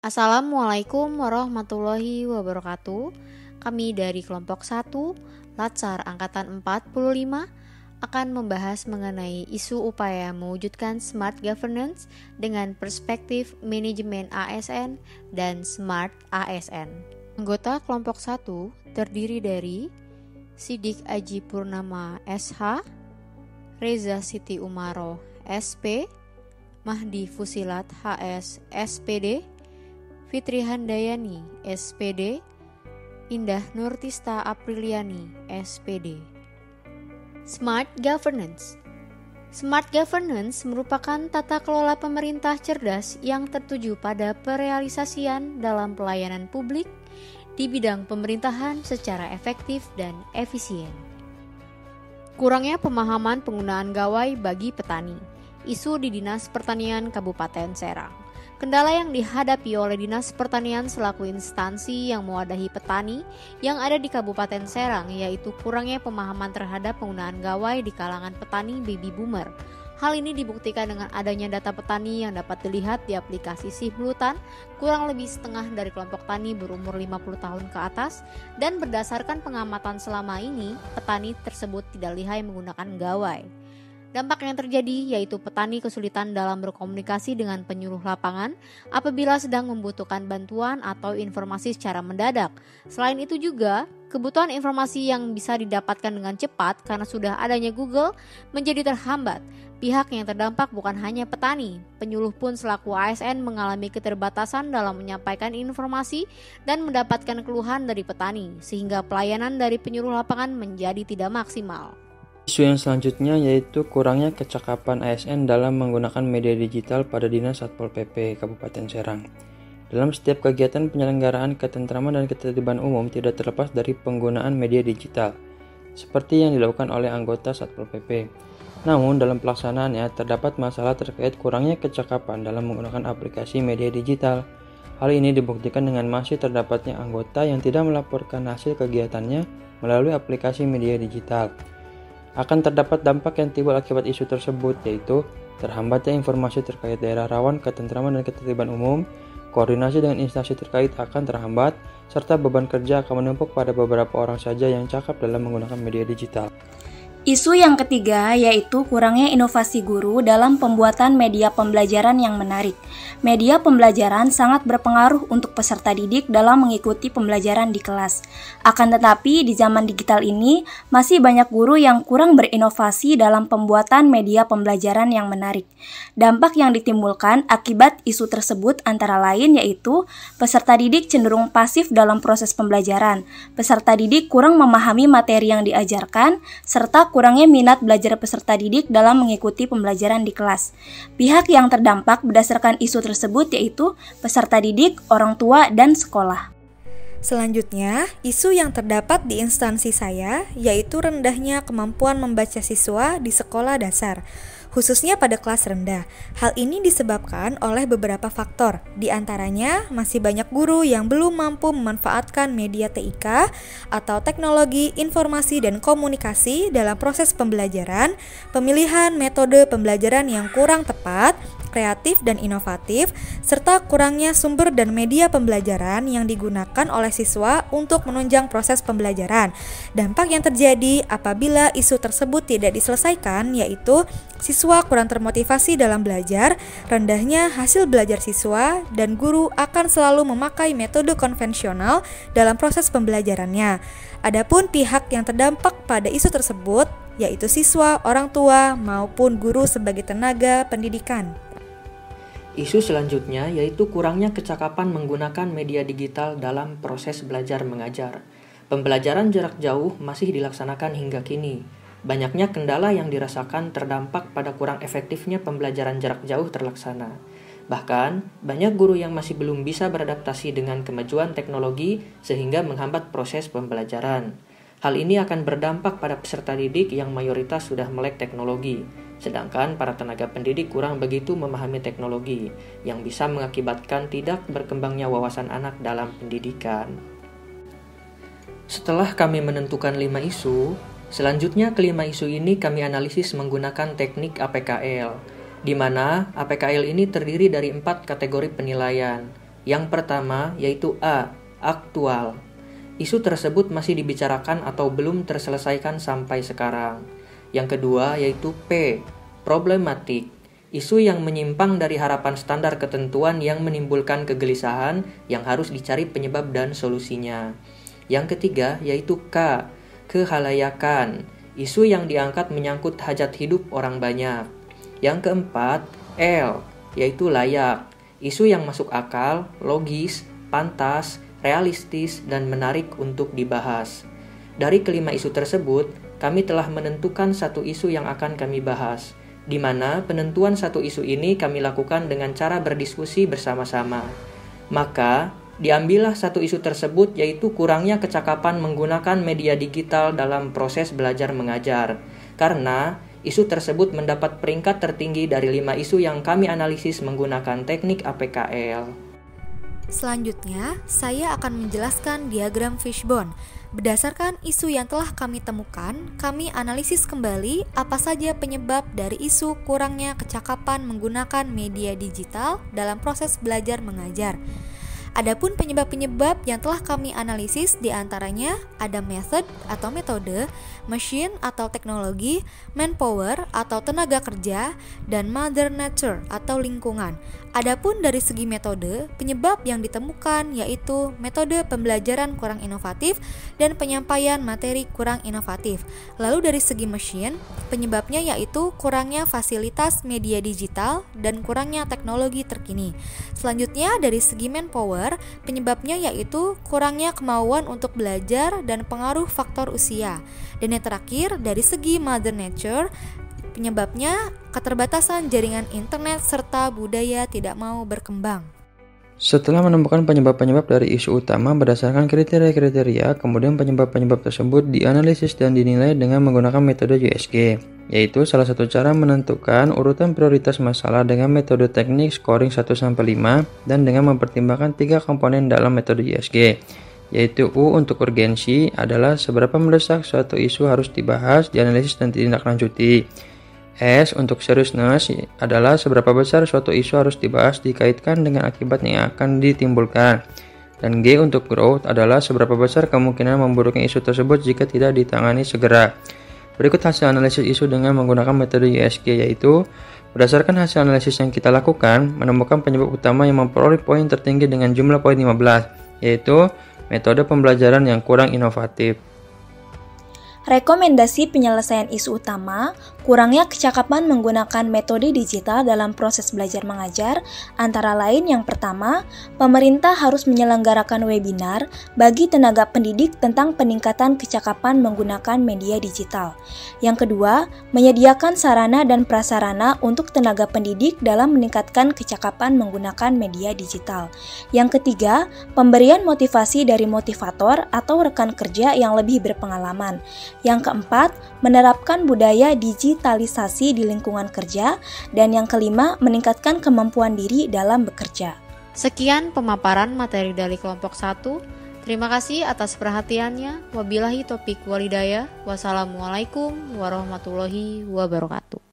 Assalamualaikum warahmatullahi wabarakatuh. Kami dari kelompok 1, Latsar Angkatan 45 akan membahas mengenai isu upaya mewujudkan smart governance dengan perspektif manajemen ASN dan smart ASN. Anggota kelompok 1 terdiri dari Sidik Aji Purnama SH, Reza Siti Umaroh SP, Mahdi Fusilat HS SPD, Fitri Handayani SPD, Indah Nurtista Apriliani SPD. Smart Governance. Smart Governance merupakan tata kelola pemerintah cerdas yang tertuju pada perealisasian dalam pelayanan publik di bidang pemerintahan secara efektif dan efisien. Kurangnya pemahaman penggunaan gawai bagi petani. Isu di Dinas Pertanian Kabupaten Serang. Kendala yang dihadapi oleh Dinas Pertanian selaku instansi yang mewadahi petani yang ada di Kabupaten Serang yaitu kurangnya pemahaman terhadap penggunaan gawai di kalangan petani baby boomer. Hal ini dibuktikan dengan adanya data petani yang dapat dilihat di aplikasi Sihblutan, kurang lebih setengah dari kelompok tani berumur 50 tahun ke atas, dan berdasarkan pengamatan selama ini, petani tersebut tidak lihai menggunakan gawai. Dampak yang terjadi yaitu petani kesulitan dalam berkomunikasi dengan penyuluh lapangan apabila sedang membutuhkan bantuan atau informasi secara mendadak. Selain itu juga, kebutuhan informasi yang bisa didapatkan dengan cepat karena sudah adanya Google menjadi terhambat. Pihak yang terdampak bukan hanya petani, penyuluh pun selaku ASN mengalami keterbatasan dalam menyampaikan informasi dan mendapatkan keluhan dari petani, sehingga pelayanan dari penyuluh lapangan menjadi tidak maksimal. Isu yang selanjutnya yaitu kurangnya kecakapan ASN dalam menggunakan media digital pada Dinas Satpol PP Kabupaten Serang. Dalam setiap kegiatan penyelenggaraan ketentraman dan ketertiban umum tidak terlepas dari penggunaan media digital, seperti yang dilakukan oleh anggota Satpol PP. Namun dalam pelaksanaannya terdapat masalah terkait kurangnya kecakapan dalam menggunakan aplikasi media digital. Hal ini dibuktikan dengan masih terdapatnya anggota yang tidak melaporkan hasil kegiatannya melalui aplikasi media digital. Akan terdapat dampak yang timbul akibat isu tersebut, yaitu terhambatnya informasi terkait daerah rawan ketentraman dan ketertiban umum, koordinasi dengan instansi terkait akan terhambat, serta beban kerja akan menumpuk pada beberapa orang saja yang cakap dalam menggunakan media digital. Isu yang ketiga yaitu kurangnya inovasi guru dalam pembuatan media pembelajaran yang menarik. Media pembelajaran sangat berpengaruh untuk peserta didik dalam mengikuti pembelajaran di kelas. Akan tetapi di zaman digital ini masih banyak guru yang kurang berinovasi dalam pembuatan media pembelajaran yang menarik. Dampak yang ditimbulkan akibat isu tersebut antara lain yaitu peserta didik cenderung pasif dalam proses pembelajaran. Peserta didik kurang memahami materi yang diajarkan serta kurangnya minat belajar peserta didik dalam mengikuti pembelajaran di kelas. Pihak yang terdampak berdasarkan isu tersebut yaitu peserta didik, orang tua, dan sekolah. Selanjutnya, isu yang terdapat di instansi saya yaitu rendahnya kemampuan membaca siswa di sekolah dasar, khususnya pada kelas rendah. Hal ini disebabkan oleh beberapa faktor, di antaranya masih banyak guru yang belum mampu memanfaatkan media TIK atau teknologi informasi dan komunikasi dalam proses pembelajaran, pemilihan metode pembelajaran yang kurang tepat, kreatif dan inovatif, serta kurangnya sumber dan media pembelajaran yang digunakan oleh siswa untuk menunjang proses pembelajaran. Dampak yang terjadi apabila isu tersebut tidak diselesaikan yaitu siswa kurang termotivasi dalam belajar, rendahnya hasil belajar siswa, dan guru akan selalu memakai metode konvensional dalam proses pembelajarannya. Adapun pihak yang terdampak pada isu tersebut yaitu siswa, orang tua, maupun guru sebagai tenaga pendidikan. Isu selanjutnya yaitu kurangnya kecakapan menggunakan media digital dalam proses belajar mengajar. Pembelajaran jarak jauh masih dilaksanakan hingga kini. Banyaknya kendala yang dirasakan terdampak pada kurang efektifnya pembelajaran jarak jauh terlaksana. Bahkan, banyak guru yang masih belum bisa beradaptasi dengan kemajuan teknologi sehingga menghambat proses pembelajaran. Hal ini akan berdampak pada peserta didik yang mayoritas sudah melek teknologi, sedangkan para tenaga pendidik kurang begitu memahami teknologi, yang bisa mengakibatkan tidak berkembangnya wawasan anak dalam pendidikan. Setelah kami menentukan 5 isu, selanjutnya kelima isu ini kami analisis menggunakan teknik APKL, di mana APKL ini terdiri dari 4 kategori penilaian, Yang pertama yaitu A. Aktual. Isu tersebut masih dibicarakan atau belum terselesaikan sampai sekarang. Yang kedua yaitu P. Problematik. Isu yang menyimpang dari harapan standar ketentuan yang menimbulkan kegelisahan yang harus dicari penyebab dan solusinya. Yang ketiga yaitu K. Kehalayakan. Isu yang diangkat menyangkut hajat hidup orang banyak. Yang keempat L. Yaitu layak. Isu yang masuk akal, logis, pantas, realistis, dan menarik untuk dibahas. Dari kelima isu tersebut, kami telah menentukan satu isu yang akan kami bahas, di mana penentuan satu isu ini kami lakukan dengan cara berdiskusi bersama-sama. Maka, diambillah satu isu tersebut yaitu kurangnya kecakapan menggunakan media digital dalam proses belajar mengajar. Karena isu tersebut mendapat peringkat tertinggi dari 5 isu yang kami analisis menggunakan teknik APKL. Selanjutnya, saya akan menjelaskan diagram fishbone. Berdasarkan isu yang telah kami temukan, kami analisis kembali apa saja penyebab dari isu kurangnya kecakapan menggunakan media digital dalam proses belajar mengajar. Adapun penyebab-penyebab yang telah kami analisis diantaranya ada method atau metode, machine atau teknologi, manpower atau tenaga kerja, dan mother nature atau lingkungan. Adapun dari segi metode, penyebab yang ditemukan yaitu metode pembelajaran kurang inovatif dan penyampaian materi kurang inovatif. Lalu dari segi machine, penyebabnya yaitu kurangnya fasilitas media digital dan kurangnya teknologi terkini. Selanjutnya dari segi manpower, penyebabnya yaitu kurangnya kemauan untuk belajar dan pengaruh faktor usia. Dan yang terakhir dari segi mother nature, penyebabnya keterbatasan jaringan internet serta budaya tidak mau berkembang. Setelah menemukan penyebab-penyebab dari isu utama berdasarkan kriteria-kriteria, kemudian penyebab-penyebab tersebut dianalisis dan dinilai dengan menggunakan metode USG, yaitu salah satu cara menentukan urutan prioritas masalah dengan metode teknik scoring 1-5 dan dengan mempertimbangkan 3 komponen dalam metode USG, yaitu U untuk urgensi adalah seberapa mendesak suatu isu harus dibahas, dianalisis, dan ditindaklanjuti. S untuk seriousness adalah seberapa besar suatu isu harus dibahas dikaitkan dengan akibat yang akan ditimbulkan. Dan G untuk growth adalah seberapa besar kemungkinan memburuknya isu tersebut jika tidak ditangani segera. Berikut hasil analisis isu dengan menggunakan metode USG, yaitu berdasarkan hasil analisis yang kita lakukan, menemukan penyebab utama yang memperoleh poin tertinggi dengan jumlah poin 15, yaitu metode pembelajaran yang kurang inovatif. Rekomendasi penyelesaian isu utama, kurangnya kecakapan menggunakan metode digital dalam proses belajar mengajar, antara lain yang pertama, pemerintah harus menyelenggarakan webinar bagi tenaga pendidik tentang peningkatan kecakapan menggunakan media digital. Yang kedua, menyediakan sarana dan prasarana untuk tenaga pendidik dalam meningkatkan kecakapan menggunakan media digital. Yang ketiga, pemberian motivasi dari motivator atau rekan kerja yang lebih berpengalaman. Yang keempat, menerapkan budaya digitalisasi di lingkungan kerja. Dan yang kelima, meningkatkan kemampuan diri dalam bekerja. Sekian pemaparan materi dari kelompok 1. Terima kasih atas perhatiannya. Wabillahi taufiq walhidayah. Wassalamualaikum warahmatullahi wabarakatuh.